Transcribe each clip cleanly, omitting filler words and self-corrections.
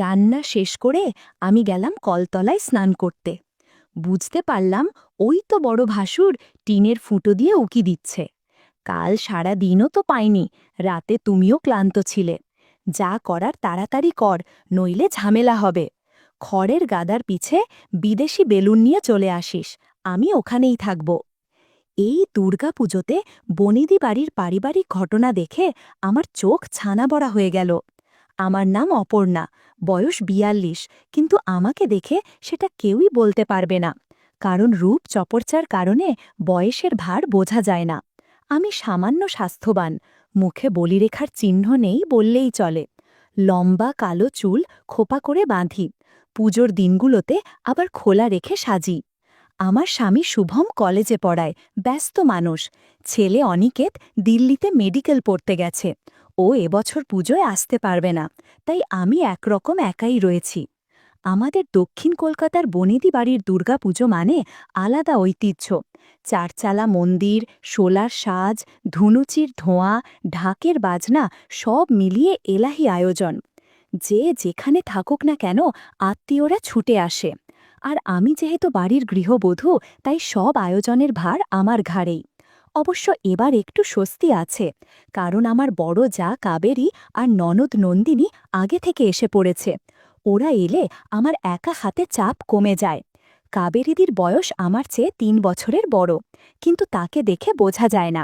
রান্না শেষ করে আমি গেলাম কলতলায় স্নান করতে। বুঝতে পারলাম ওই তো বড় ভাসুর টিনের ফুটো দিয়ে উকি দিচ্ছে। কাল সারা দিনও তো পাইনি, রাতে তুমিও ক্লান্ত ছিলে। যা করার তাড়াতাড়ি কর, নইলে ঝামেলা হবে। খড়ের গাদার পিছে বিদেশি বেলুন নিয়ে চলে আসিস, আমি ওখানেই থাকব। এই দুর্গাপুজোতে বনিদি বাড়ির পারিবারিক ঘটনা দেখে আমার চোখ ছানা বড়া হয়ে গেল। আমার নাম অপর্ণা, বয়স ৪২, কিন্তু আমাকে দেখে সেটা কেউই বলতে পারবে না, কারণ রূপ চপরচার কারণে বয়সের ভার বোঝা যায় না। আমি সামান্য স্বাস্থ্যবান, মুখে বলিরেখার চিহ্ন নেই বললেই চলে। লম্বা কালো চুল খোপা করে বাঁধি, পুজোর দিনগুলোতে আবার খোলা রেখে সাজি। আমার স্বামী শুভম কলেজে পড়ায়, ব্যস্ত মানুষ। ছেলে অনিকেত দিল্লিতে মেডিকেল পড়তে গেছে। ও এবছর পুজোয় আসতে পারবে না, তাই আমি একরকম একাই রয়েছি। আমাদের দক্ষিণ কলকাতার বনেদি বাড়ির দুর্গাপুজো মানে আলাদা ঐতিহ্য। চারচালা মন্দির, শোলার সাজ, ধুনুচির ধোঁয়া, ঢাকের বাজনা, সব মিলিয়ে এলাহি আয়োজন। যে যেখানে থাকুক না কেন, আত্মীয়রা ছুটে আসে। আর আমি যেহেতু বাড়ির গৃহবধূ, তাই সব আয়োজনের ভার আমার ঘাড়েই। অবশ্য এবার একটু স্বস্তি আছে, কারণ আমার বড় যা কাবেরী আর ননদ নন্দিনী আগে থেকে এসে পড়েছে। ওরা এলে আমার একা হাতে চাপ কমে যায়। কাবেরীদির বয়স আমার চেয়ে ৩ বছরের বড়, কিন্তু তাকে দেখে বোঝা যায় না।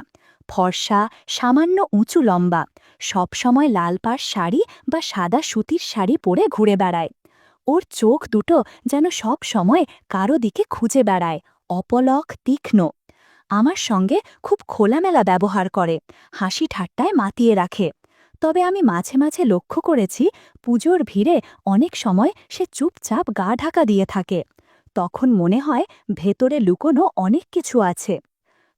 ফর্সা, সামান্য উঁচু লম্বা, সবসময় লাল পাড় শাড়ি বা সাদা সুতির শাড়ি পরে ঘুরে বেড়ায়। ওর চোখ দুটো যেন সব সময় কারো দিকে খুঁজে বেড়ায়, অপলক, তীক্ষ্ণ। আমার সঙ্গে খুব খোলামেলা ব্যবহার করে, হাসি ঠাট্টায় মাতিয়ে রাখে। তবে আমি মাঝে মাঝে লক্ষ্য করেছি, পুজোর ভিড়ে অনেক সময় সে চুপচাপ গা ঢাকা দিয়ে থাকে। তখন মনে হয় ভেতরে লুকোনো অনেক কিছু আছে।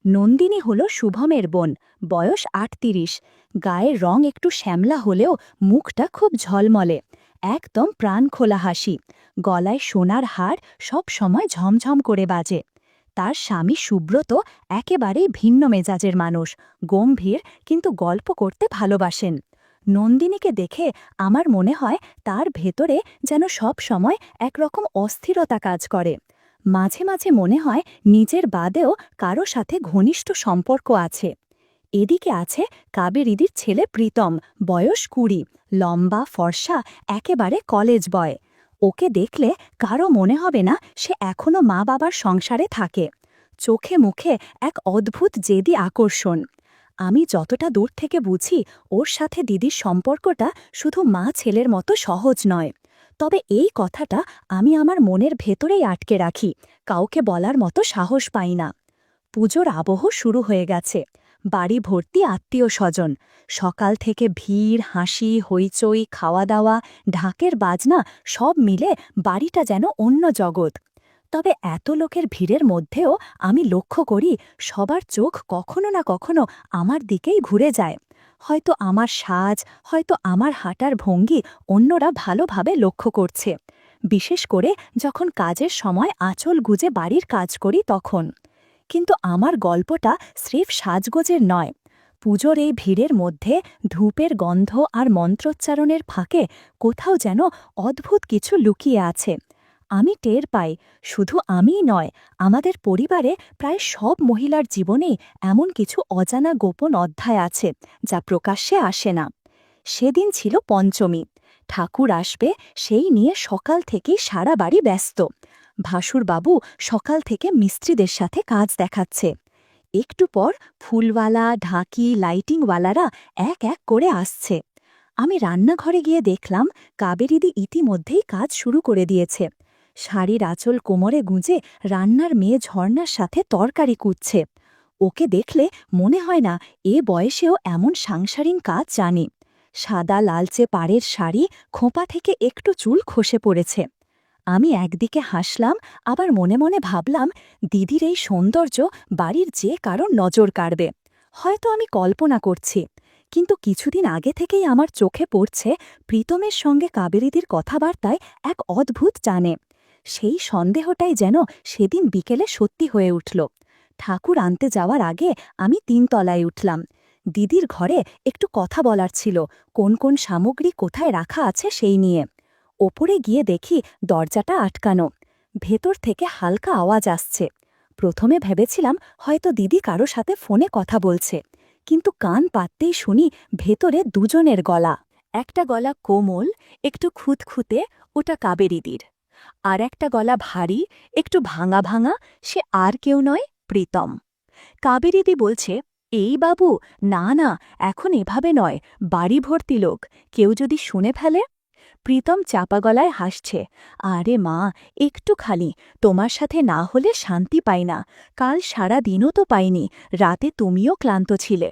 নন্দিনী হল শুভমের বোন, বয়স ৩৮। গায়ের রং একটু শ্যামলা হলেও মুখটা খুব ঝলমলে, একদম প্রাণখোলা হাসি। গলায় সোনার হার সব সময় ঝমঝম করে বাজে। তার স্বামী সুব্রত একেবারেই ভিন্ন মেজাজের মানুষ, গম্ভীর, কিন্তু গল্প করতে ভালোবাসেন। নন্দিনীকে দেখে আমার মনে হয় তার ভেতরে যেন সব সময় একরকম অস্থিরতা কাজ করে। মাঝে মাঝে মনে হয় নিজের বাদেও কারো সাথে ঘনিষ্ঠ সম্পর্ক আছে। এদিকে আছে কাবেরীদির ছেলে প্রীতম, বয়স ২০, লম্বা, ফর্সা, একেবারে কলেজ বয়। ওকে দেখলে কারো মনে হবে না সে এখনো মা বাবার সংসারে থাকে। চোখে মুখে এক অদ্ভুত জেদি আকর্ষণ। আমি যতটা দূর থেকে বুঝি, ওর সাথে দিদির সম্পর্কটা শুধু মা ছেলের মতো সহজ নয়। তবে এই কথাটা আমি আমার মনের ভেতরেই আটকে রাখি, কাউকে বলার মতো সাহস পাই না। পুজোর আবহ শুরু হয়ে গেছে, বাড়ি ভর্তি আত্মীয় স্বজন। সকাল থেকে ভিড়, হাসি, হইচই, খাওয়া দাওয়া, ঢাকের বাজনা, সব মিলে বাড়িটা যেন অন্য জগৎ। তবে এত লোকের ভিড়ের মধ্যেও আমি লক্ষ্য করি সবার চোখ কখনো না কখনো আমার দিকেই ঘুরে যায়। হয়তো আমার সাজ, হয়তো আমার হাঁটার ভঙ্গি অন্যরা ভালোভাবে লক্ষ্য করছে, বিশেষ করে যখন কাজের সময় আঁচল গুজে বাড়ির কাজ করি তখন। কিন্তু আমার গল্পটা স্রেফ সাজগোজের নয়। পুজোর এই ভিড়ের মধ্যে ধূপের গন্ধ আর মন্ত্রোচ্চারণের ফাঁকে কোথাও যেন অদ্ভুত কিছু লুকিয়ে আছে। আমি টের পাই, শুধু আমিই নয়, আমাদের পরিবারে প্রায় সব মহিলার জীবনেই এমন কিছু অজানা গোপন অধ্যায় আছে, যা প্রকাশ্যে আসে না। সেদিন ছিল পঞ্চমী। ঠাকুর আসবে সেই নিয়ে সকাল থেকেই সারা বাড়ি ব্যস্ত। ভাসুরবাবু সকাল থেকে মিস্ত্রিদের সাথে কাজ দেখাচ্ছে। একটু পর ফুলওয়ালা, ঢাকি, লাইটিংওয়ালারা এক এক করে আসছে। আমি রান্নাঘরে গিয়ে দেখলাম কাবেরীদি ইতিমধ্যেই কাজ শুরু করে দিয়েছে। শাড়ির আঁচল কোমরে গুঁজে রান্নার মেয়ে ঝর্ণার সাথে তরকারি কুটছে। ওকে দেখলে মনে হয় না এ বয়সেও এমন সাংসারিক কাজ জানে। সাদা লালচে পাড়ের শাড়ি, খোঁপা থেকে একটু চুল খসে পড়েছে। আমি একদিকে হাসলাম, আবার মনে মনে ভাবলাম দিদির এই সৌন্দর্য বাড়ির যে কারো নজর কাড়বে। হয়তো আমি কল্পনা করছি, কিন্তু কিছুদিন আগে থেকেই আমার চোখে পড়ছে প্রীতমের সঙ্গে কাবেরীদির কথাবার্তায় এক অদ্ভুত টানে। সেই সন্দেহটাই যেন সেদিন বিকেলে সত্যি হয়ে উঠল। ঠাকুর আনতে যাওয়ার আগে আমি ৩ তলায় উঠলাম। দিদির ঘরে একটু কথা বলার ছিল, কোন কোন সামগ্রী কোথায় রাখা আছে সেই নিয়ে। ওপরে গিয়ে দেখি দরজাটা আটকানো। ভেতর থেকে হালকা আওয়াজ আসছে। প্রথমে ভেবেছিলাম হয়তো দিদি কারো সাথে ফোনে কথা বলছে, কিন্তু কান পাততেই শুনি ভেতরে দুজনের গলা। একটা গলা কোমল, একটু খুঁতখুঁতে, ওটা কাবেরীদির। আর একটা গলা ভারী, একটু ভাঙা ভাঙা, সে আর কেউ নয়, প্রীতম। কাবেরীদি বলছে, এই বাবু, না না, এখন এভাবে নয়, বাড়ি ভর্তি লোক, কেউ যদি শুনে ফেলে। প্রীতম চাপা গলায় হাসছে, আরে মা, একটু খালি, তোমার সাথে না হলে শান্তি পাই না, কাল সারা দিনও তো পাইনি, রাতে তুমিও ক্লান্ত ছিলে।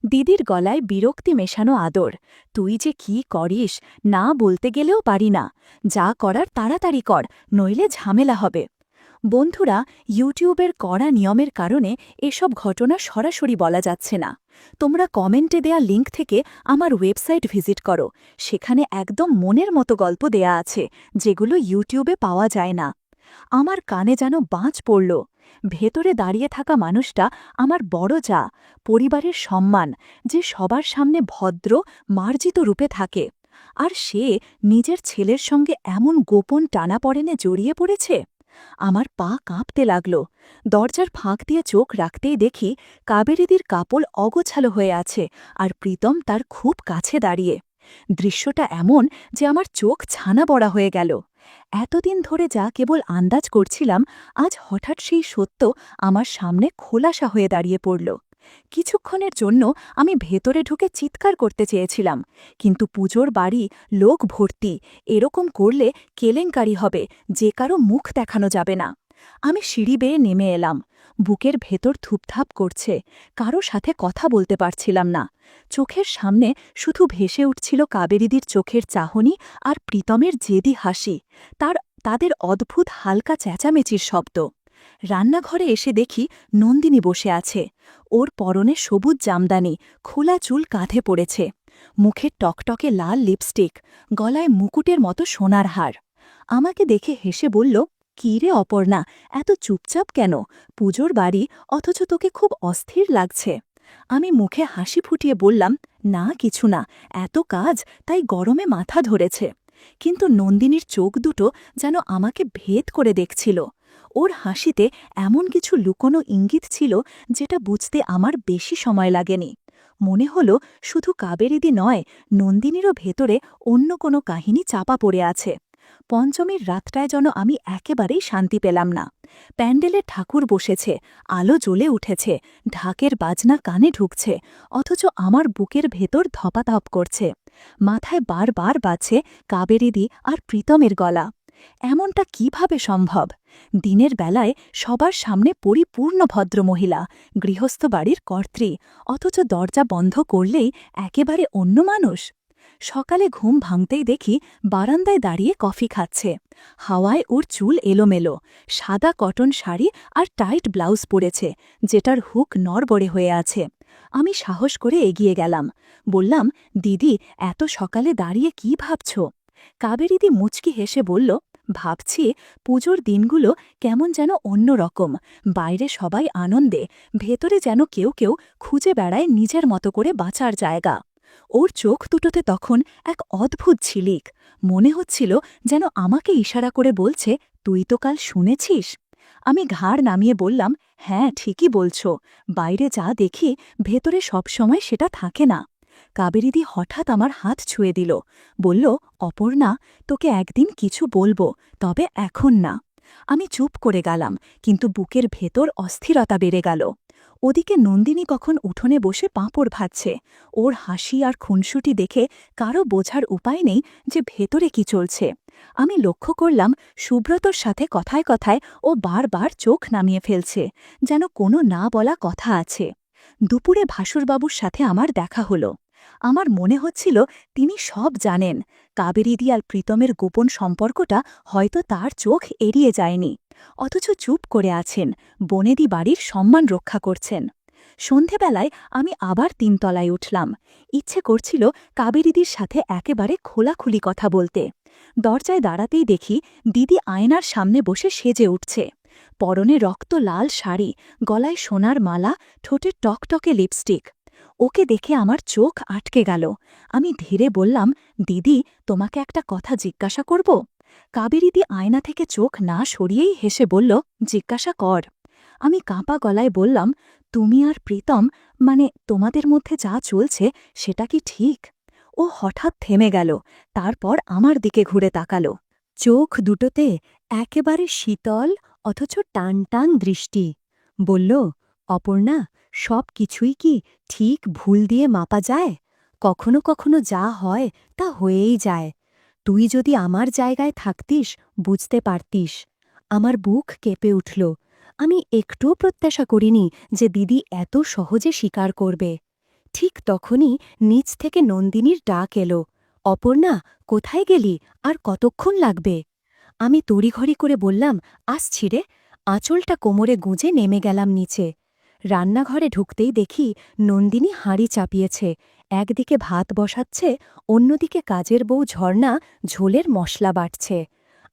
দিদির গলায় বিরক্তি মেশানো আদর, তুই যে কি করিস, না বলতে গেলেও পারি না, যা করার তাড়াতাড়ি কর, নইলে ঝামেলা হবে। বন্ধুরা, ইউটিউবের কড়া নিয়মের কারণে এসব ঘটনা সরাসরি বলা যাচ্ছে না। তোমরা কমেন্টে দেয়া লিঙ্ক থেকে আমার ওয়েবসাইট ভিজিট করো, সেখানে একদম মনের মতো গল্প দেয়া আছে, যেগুলো ইউটিউবে পাওয়া যায় না। আমার কানে যেন বাজ পড়ল। ভেতরে দাঁড়িয়ে থাকা মানুষটা আমার বড় যা, পরিবারের সম্মান, যে সবার সামনে ভদ্র, মার্জিত রূপে থাকে। আর সে নিজের ছেলের সঙ্গে এমন গোপন টানাপড়েনে জড়িয়ে পড়েছে। আমার পা কাঁপতে লাগল। দরজার ফাঁক দিয়ে চোখ রাখতেই দেখি কাবেরীদির কাপড় অগোছালো হয়ে আছে, আর প্রীতম তার খুব কাছে দাঁড়িয়ে। দৃশ্যটা এমন যে আমার চোখ ছানা বড়া হয়ে গেল। এতদিন ধরে যা কেবল আন্দাজ করছিলাম, আজ হঠাৎ সেই সত্য আমার সামনে খোলাসা হয়ে দাঁড়িয়ে পড়ল। কিছুক্ষণের জন্য আমি ভেতরে ঢুকে চিৎকার করতে চেয়েছিলাম, কিন্তু পুজোর বাড়ি, লোক ভর্তি, এরকম করলে কেলেঙ্কারি হবে, যে কারো মুখ দেখানো যাবে না। আমি সিঁড়ি বেয়ে নেমে এলাম। বুকের ভেতর থুপথাপ করছে, কারো সাথে কথা বলতে পারছিলাম না। চোখের সামনে শুধু ভেসে উঠছিল কাবেরীদির চোখের চাহনি আর প্রীতমের জেদি হাসি, তাদের অদ্ভুত হালকা চেঁচামেচির শব্দ। রান্নাঘরে এসে দেখি নন্দিনী বসে আছে। ওর পরনে সবুজ জামদানি, খোলা চুল কাঁধে পড়েছে, মুখে টকটকে লাল লিপস্টিক, গলায় মুকুটের মতো সোনার হার। আমাকে দেখে হেসে বলল, কী রে অপর্ণা, এত চুপচাপ কেন? পুজোর বাড়ি, অথচ তোকে খুব অস্থির লাগছে। আমি মুখে হাসি ফুটিয়ে বললাম, না কিছু না, এত কাজ, তাই গরমে মাথা ধরেছে। কিন্তু নন্দিনীর চোখ দুটো যেন আমাকে ভেদ করে দেখছিল। ওর হাসিতে এমন কিছু লুকোনো ইঙ্গিত ছিল, যেটা বুঝতে আমার বেশি সময় লাগেনি। মনে হল শুধু কাবেরীদি নয়, নন্দিনীরও ভেতরে অন্য কোনো কাহিনী চাপা পড়ে আছে। পঞ্চমীর রাতটায় যেন আমি একেবারেই শান্তি পেলাম না। প্যান্ডেলে ঠাকুর বসেছে, আলো জ্বলে উঠেছে, ঢাকের বাজনা কানে ঢুকছে, অথচ আমার বুকের ভেতর ধপাধপ করছে। মাথায় বারবার বাজছে কাবেরীদি আর প্রীতমের গলা। এমনটা কিভাবে সম্ভব? দিনের বেলায় সবার সামনে পরিপূর্ণ ভদ্রমহিলা, গৃহস্থ বাড়ির কর্ত্রী, অথচ দরজা বন্ধ করলেই একেবারে অন্য মানুষ। সকালে ঘুম ভাঙতেই দেখি বারান্দায় দাঁড়িয়ে কফি খাচ্ছে। হাওয়ায় ওর চুল এলোমেলো, সাদা কটন শাড়ি আর টাইট ব্লাউজ পরেছে, যেটার হুক নড়বড়ে হয়ে আছে। আমি সাহস করে এগিয়ে গেলাম, বললাম, দিদি, এত সকালে দাঁড়িয়ে কি ভাবছ? কাবেরীদি মুচকি হেসে বলল, ভাবছি পুজোর দিনগুলো কেমন যেন অন্য রকম, বাইরে সবাই আনন্দে, ভেতরে যেন কেউ কেউ খুঁজে বেড়ায় নিজের মতো করে বাঁচার জায়গা। ওর চোখ দুটোতে তখন এক অদ্ভুত ঝিলিক, মনে হচ্ছিল যেন আমাকে ইশারা করে বলছে, তুই তো কাল শুনেছিস। আমি ঘাড় নামিয়ে বললাম, হ্যাঁ, ঠিকই বলছ, বাইরে যা দেখি ভেতরে সবসময় সেটা থাকে না। কাবেরীদি হঠাৎ আমার হাত ছুঁয়ে দিল, বলল, অপর্ণা, তোকে একদিন কিছু বলবো, তবে এখন না। আমি চুপ করে গেলাম, কিন্তু বুকের ভেতর অস্থিরতা বেড়ে গেল। ওদিকে নন্দিনী কখন উঠোনে বসে পাঁপড় ভাজছে। ওর হাসি আর খুনসুটি দেখে কারও বোঝার উপায় নেই যে ভেতরে কি চলছে। আমি লক্ষ্য করলাম সুব্রতর সাথে কথায় কথায় ও বারবার চোখ নামিয়ে ফেলছে, যেন কোনো না বলা কথা আছে। দুপুরে ভাসুরবাবুর সাথে আমার দেখা হলো। আমার মনে হচ্ছিল তিনি সব জানেন। কাবেরীদি আর প্রীতমের গোপন সম্পর্কটা হয়তো তার চোখ এড়িয়ে যায়নি, অথচ চুপ করে আছেন, বনেদি বাড়ির সম্মান রক্ষা করছেন। সন্ধেবেলায় আমি আবার ৩ তলায় উঠলাম। ইচ্ছে করছিল কাবেরীদির সাথে একেবারে খোলাখুলি কথা বলতে। দরজায় দাঁড়াতেই দেখি দিদি আয়নার সামনে বসে সেজে উঠছে। পরনে রক্ত লাল শাড়ি, গলায় সোনার মালা, ঠোঁটে টকটকে লিপস্টিক। ওকে দেখে আমার চোখ আটকে গেল। আমি ধীরে বললাম, দিদি, তোমাকে একটা কথা জিজ্ঞাসা করব? কাবেরীদি আয়না থেকে চোখ না সরিয়েই হেসে বলল, জিজ্ঞাসা কর। আমি কাঁপা গলায় বললাম, তুমি আর প্রীতম, মানে তোমাদের মধ্যে যা চলছে সেটা কি ঠিক? ও হঠাৎ থেমে গেল, তারপর আমার দিকে ঘুরে তাকালো। চোখ দুটোতে একেবারে শীতল অথচ টান টান দৃষ্টি। বলল, অপর্ণা, সব কিছুই কি ঠিক ভুল দিয়ে মাপা যায়? কখনো কখনো যা হয় তা হয়েই যায়। তুই যদি আমার জায়গায় থাকতিস বুঝতে পারতিস। আমার বুক কেঁপে উঠল। আমি একটুও প্রত্যাশা করিনি যে দিদি এত সহজে স্বীকার করবে। ঠিক তখনই নিচ থেকে নন্দিনীর ডাক এলো, অপর্ণা, কোথায় গেলি? আর কতক্ষণ লাগবে? আমি তড়িঘড়ি করে বললাম, আসছি রে। আঁচলটা কোমরে গুঁজে নেমে গেলাম নিচে। রান্নাঘরে ঢুকতেই দেখি নন্দিনী হাঁড়ি চাপিয়েছে, একদিকে ভাত বসাচ্ছে, অন্যদিকে কাজের বউ ঝর্ণা ঝোলের মশলা বাটছে।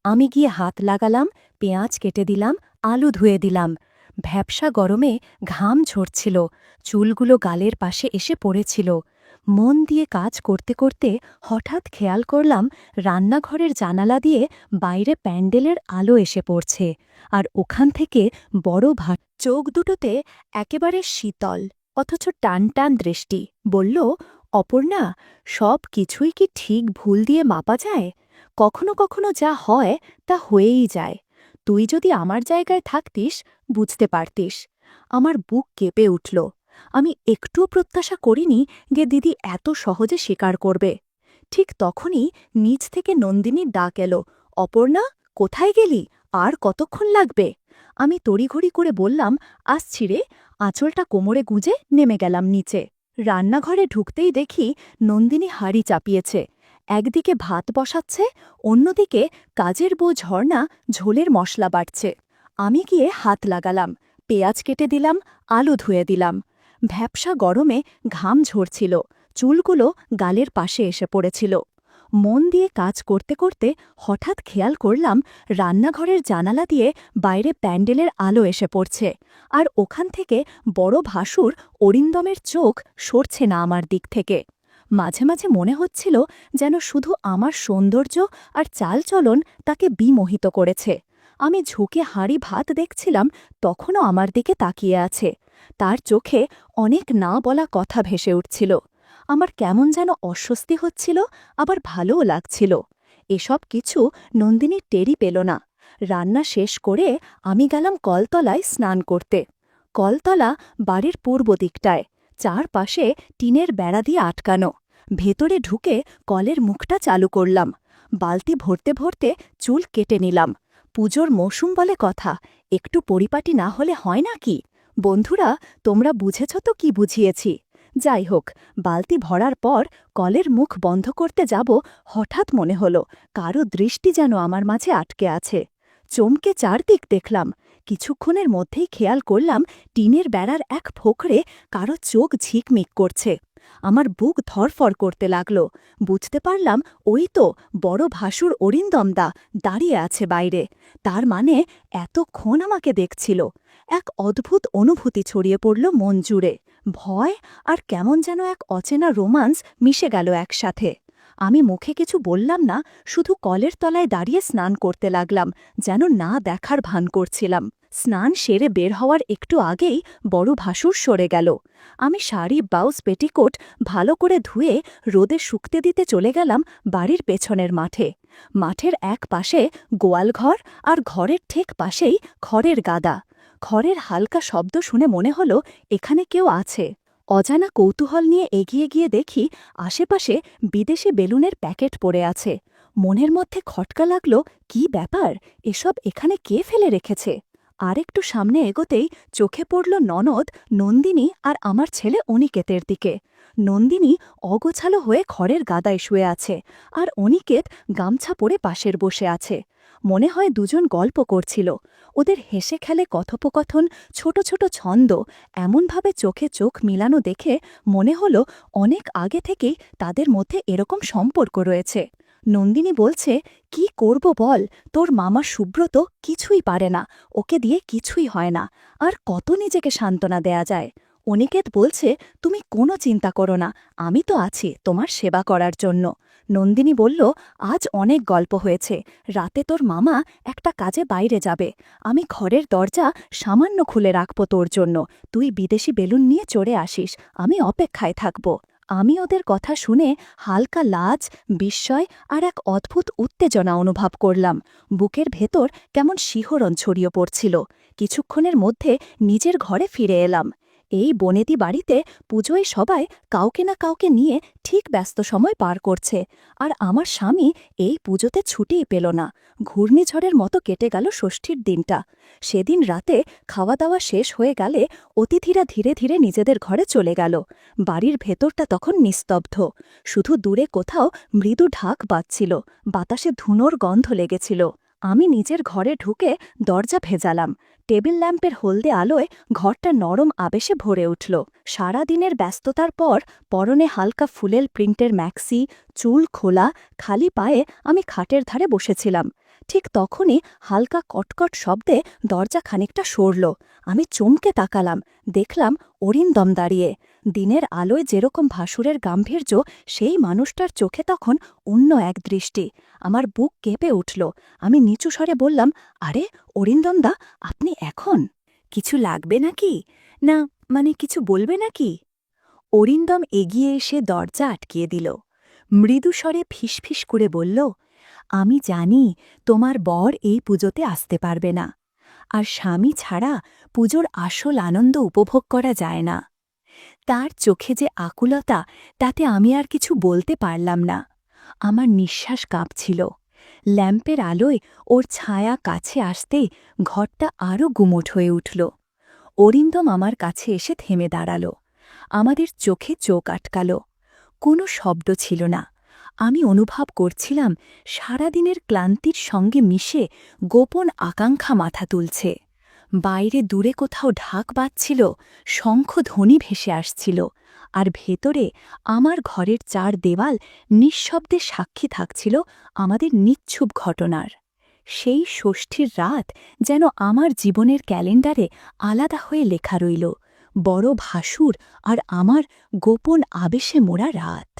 আমি গিয়ে হাত লাগালাম, পেঁয়াজ কেটে দিলাম, আলু ধুয়ে দিলাম। ভ্যাপসা গরমে ঘাম ঝরছিল, চুলগুলো গালের পাশে এসে পড়েছিল। মন দিয়ে কাজ করতে করতে হঠাৎ খেয়াল করলাম রান্নাঘরের জানালা দিয়ে বাইরে প্যান্ডেলের আলো এসে পড়ছে, আর ওখান থেকে বড় ভাত। চোখ দুটোতে একেবারে শীতল অথচ টান টান দৃষ্টি। বলল, অপর্ণা, সব কিছুই কি ঠিক ভুল দিয়ে মাপা যায়? কখনো কখনো যা হয় তা হয়েই যায়। তুই যদি আমার জায়গায় থাকতিস বুঝতে পারতিস। আমার বুক কেঁপে উঠল। আমি একটুও প্রত্যাশা করিনি যে দিদি এত সহজে স্বীকার করবে। ঠিক তখনই নিচ থেকে নন্দিনীর ডাক এলো, অপর্ণা, কোথায় গেলি? আর কতক্ষণ লাগবে? আমি তড়িঘড়ি করে বললাম, আসছি রে। আঁচলটা কোমরে গুঁজে নেমে গেলাম নিচে। রান্নাঘরে ঢুকতেই দেখি নন্দিনী হাঁড়ি চাপিয়েছে, একদিকে ভাত বসাচ্ছে, অন্যদিকে কাজের বউ ঝর্ণা ঝোলের মশলা বাটছে। আমি গিয়ে হাত লাগালাম, পেঁয়াজ কেটে দিলাম, আলু ধুয়ে দিলাম। ভ্যাপসা গরমে ঘাম ঝরছিল, চুলগুলো গালের পাশে এসে পড়েছিল। মন দিয়ে কাজ করতে করতে হঠাৎ খেয়াল করলাম রান্নাঘরের জানালা দিয়ে বাইরে প্যান্ডেলের আলো এসে পড়ছে, আর ওখান থেকে বড় ভাসুর অরিন্দমের চোখ সরছে না আমার দিক থেকে। মাঝে মাঝে মনে হচ্ছিল যেন শুধু আমার সৌন্দর্য আর চালচলন তাকে বিমোহিত করেছে। আমি ঝুঁকে হাঁড়ি ভাত দেখছিলাম, তখনও আমার দিকে তাকিয়ে আছে। তার চোখে অনেক না বলা কথা ভেসে উঠছিল। আমার কেমন যেন অস্বস্তি হচ্ছিল, আবার ভালোও লাগছিল। এসব কিছু নন্দিনী টেরই পেল না। রান্না শেষ করে আমি গেলাম কলতলায় স্নান করতে। কলতলা বাড়ির পূর্ব দিকটায়, চারপাশে টিনের বেড়া দিয়ে আটকানো। ভেতরে ঢুকে কলের মুখটা চালু করলাম। বালতি ভরতে ভরতে চুল কেটে নিলাম। পুজোর মৌসুম বলে কথা, একটু পরিপাটি না হলে হয় নাকি? বন্ধুরা, তোমরা বুঝেছ তো কি বুঝিয়েছি? যাই হোক, বালতি ভরার পর কলের মুখ বন্ধ করতে যাব, হঠাৎ মনে হলো কারো দৃষ্টি যেন আমার মাঝে আটকে আছে। চমকে চারদিক দেখলাম। কিছুক্ষণের মধ্যেই খেয়াল করলাম টিনের বেড়ার এক ফোকরে কারো চোখ ঝিকমিক করছে। আমার বুক ধরফর করতে লাগল। বুঝতে পারলাম ওই তো বড় ভাসুর অরিন্দমদা দাঁড়িয়ে আছে বাইরে। তার মানে এতক্ষণ আমাকে দেখছিল। এক অদ্ভুত অনুভূতি ছড়িয়ে পড়ল মন জুড়ে। ভয় আর কেমন যেন এক অচেনা রোমান্স মিশে গেল একসাথে। আমি মুখে কিছু বললাম না, শুধু কলের তলায় দাঁড়িয়ে স্নান করতে লাগলাম, যেন না দেখার ভান করছিলাম। স্নান সেরে বের হওয়ার একটু আগেই বড় ভাসুর সরে গেল। আমি শাড়ি, ব্লাউজ, পেটিকোট ভালো করে ধুয়ে রোদে শুকতে দিতে চলে গেলাম বাড়ির পেছনের মাঠে। মাঠের এক পাশে গোয়ালঘর, আর ঘরের ঠিক পাশেই খড়ের গাদা। খড়ের হালকা শব্দ শুনে মনে হলো এখানে কেউ আছে। অজানা কৌতূহল নিয়ে এগিয়ে গিয়ে দেখি আশেপাশে বিদেশি বেলুনের প্যাকেট পড়ে আছে। মনের মধ্যে খটকা লাগল, কি ব্যাপার, এসব এখানে কে ফেলে রেখেছে? আরেকটু সামনে এগোতেই চোখে পড়ল ননদ নন্দিনী আর আমার ছেলে অনিকেতের দিকে। নন্দিনী অগোছালো হয়ে খড়ের গাদায় শুয়ে আছে, আর অনিকেত গামছা পরে পাশের বসে আছে। মনে হয় দুজন গল্প করছিল। ওদের হেসে খেলে কথোপকথন, ছোট ছোট ছন্দ এমনভাবে চোখে চোখ মিলানো দেখে মনে হলো অনেক আগে থেকেই তাদের মধ্যে এরকম সম্পর্ক রয়েছে। নন্দিনী বলছে, কি করব বল, তোর মামা সুব্রত কিছুই পারে না, ওকে দিয়ে কিছুই হয় না, আর কত নিজেকে সান্ত্বনা দেয়া যায়। অনিকেত বলছে, তুমি কোনো চিন্তা করো না, আমি তো আছি তোমার সেবা করার জন্য। নন্দিনী বলল, আজ অনেক গল্প হয়েছে, রাতে তোর মামা একটা কাজে বাইরে যাবে, আমি ঘরের দরজা সামান্য খুলে রাখব তোর জন্য, তুই বিদেশি বেলুন নিয়ে চড়ে আসিস, আমি অপেক্ষায় থাকব। আমি ওদের কথা শুনে হালকা লাজ, বিস্ময় আর এক অদ্ভুত উত্তেজনা অনুভব করলাম। বুকের ভেতর কেমন শিহরণ ছড়িয়ে পড়ছিল। কিছুক্ষণের মধ্যে নিজের ঘরে ফিরে এলাম। এই বনেদি বাড়িতে পুজোয় সবাই কাউকে না কাউকে নিয়ে ঠিক ব্যস্ত সময় পার করছে, আর আমার স্বামী এই পুজোতে ছুটিই পেল না। ঘূর্ণিঝড়ের মতো কেটে গেল ষষ্ঠীর দিনটা। সেদিন রাতে খাওয়া দাওয়া শেষ হয়ে গেলে অতিথিরা ধীরে ধীরে নিজেদের ঘরে চলে গেল। বাড়ির ভেতরটা তখন নিস্তব্ধ, শুধু দূরে কোথাও মৃদু ঢাক বাজছিল, বাতাসে ধুনোর গন্ধ লেগেছিল। আমি নিজের ঘরে ঢুকে দরজা ভেজালাম। টেবিল ল্যাম্পের হলদে আলোয় ঘরটা নরম আবেশে ভরে উঠল। সারা দিনের ব্যস্ততার পর পরনে হালকা ফুলেল প্রিন্টের ম্যাক্সি, চুল খোলা, খালি পায়ে আমি খাটের ধারে বসেছিলাম। ঠিক তখনই হালকা কটকট শব্দে দরজা খানিকটা সরল। আমি চমকে তাকালাম, দেখলাম অরিন্দম দাঁড়িয়ে। দিনের আলোয় যেরকম ভাসুরের গাম্ভীর্য, সেই মানুষটার চোখে তখন অন্য এক দৃষ্টি। আমার বুক কেঁপে উঠল। আমি নিচু স্বরে বললাম, আরে অরিন্দমদা, আপনি এখন? কিছু লাগবে নাকি? না, মানে কিছু বলবে নাকি? অরিন্দম এগিয়ে এসে দরজা আটকিয়ে দিল। মৃদু স্বরে ফিসফিস করে বলল, আমি জানি তোমার বর এই পুজোতে আসতে পারবে না, আর স্বামী ছাড়া পুজোর আসল আনন্দ উপভোগ করা যায় না। তার চোখে যে আকুলতা, তাতে আমি আর কিছু বলতে পারলাম না। আমার নিঃশ্বাস কাঁপছিল। ল্যাম্পের আলোয় ওর ছায়া কাছে আসতেই ঘরটা আরও গুমোট হয়ে উঠল। অরিন্দম আমার কাছে এসে থেমে দাঁড়াল। আমাদের চোখে চোখ আটকাল। কোনো শব্দ ছিল না। আমি অনুভব করছিলাম সারাদিনের ক্লান্তির সঙ্গে মিশে গোপন আকাঙ্ক্ষা মাথা তুলছে। বাইরে দূরে কোথাও ঢাক বাজছিল, শঙ্খধ্বনি ভেসে আসছিল, আর ভেতরে আমার ঘরের চার দেওয়াল নিঃশব্দে সাক্ষী থাকছিল আমাদের নিচ্ছুপ ঘটনার। সেই ষষ্ঠীর রাত যেন আমার জীবনের ক্যালেন্ডারে আলাদা হয়ে লেখা রইল, বড় ভাসুর আর আমার গোপন আবেশে মোড়া রাত।